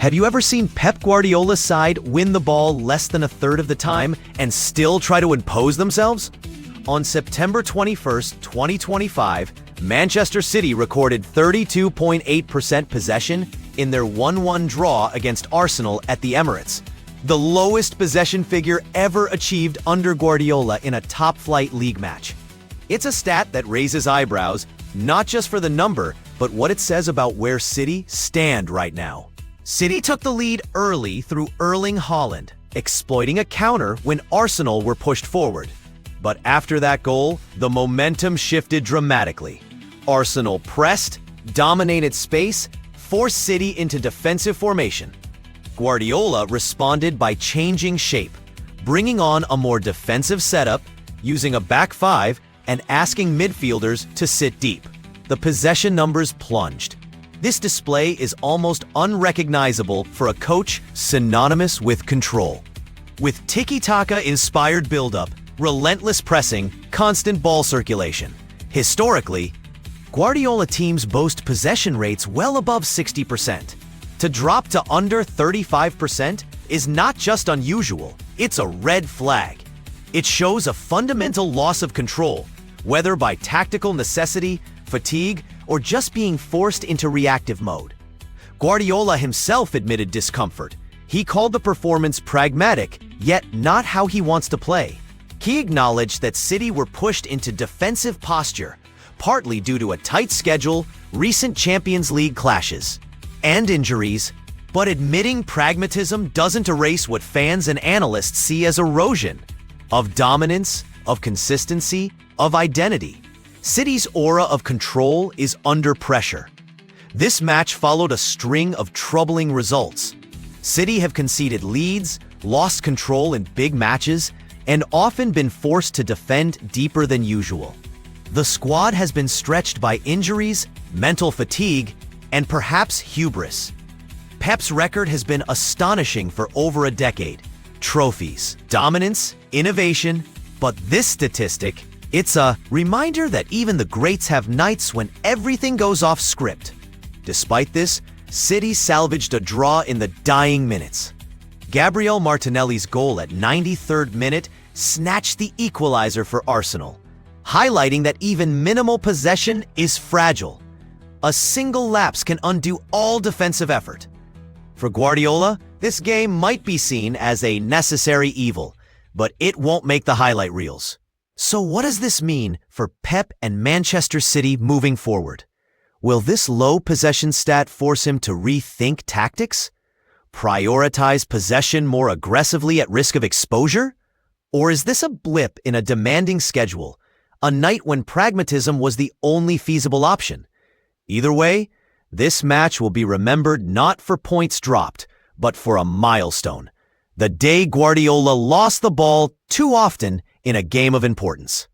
Have you ever seen Pep Guardiola's side win the ball less than a third of the time and still try to impose themselves? On September 21st, 2025, Manchester City recorded 32.8% possession in their 1-1 draw against Arsenal at the Emirates, the lowest possession figure ever achieved under Guardiola in a top-flight league match. It's a stat that raises eyebrows, not just for the number, but what it says about where City stand right now. City took the lead early through Erling Haaland, exploiting a counter when Arsenal were pushed forward. But after that goal, the momentum shifted dramatically. Arsenal pressed, dominated space, forced City into defensive formation. Guardiola responded by changing shape, bringing on a more defensive setup, using a back five, and asking midfielders to sit deep. The possession numbers plunged. This display is almost unrecognizable for a coach synonymous with control. With tiki-taka-inspired build-up, relentless pressing, constant ball circulation. Historically, Guardiola teams boast possession rates well above 60%. To drop to under 35% is not just unusual, it's a red flag. It shows a fundamental loss of control, whether by tactical necessity, fatigue, or just being forced into reactive mode. Guardiola himself admitted discomfort. He called the performance pragmatic, yet not how he wants to play. He acknowledged that City were pushed into defensive posture, partly due to a tight schedule, recent Champions League clashes, and injuries, but admitting pragmatism doesn't erase what fans and analysts see as erosion of dominance, of consistency, of identity. City's aura of control is under pressure. This match followed a string of troubling results. City have conceded leads, lost control in big matches, and often been forced to defend deeper than usual. The squad has been stretched by injuries, mental fatigue, and perhaps hubris. Pep's record has been astonishing for over a decade. Trophies, dominance, innovation, but this statistic, it's a reminder that even the greats have nights when everything goes off script. Despite this, City salvaged a draw in the dying minutes. Gabriel Martinelli's goal at 93rd minute snatched the equalizer for Arsenal, highlighting that even minimal possession is fragile. A single lapse can undo all defensive effort. For Guardiola, this game might be seen as a necessary evil, but it won't make the highlight reels. So what does this mean for Pep and Manchester City moving forward? Will this low possession stat force him to rethink tactics? Prioritize possession more aggressively at risk of exposure? Or is this a blip in a demanding schedule, a night when pragmatism was the only feasible option? Either way, this match will be remembered not for points dropped, but for a milestone. The day Guardiola lost the ball too often in a game of importance.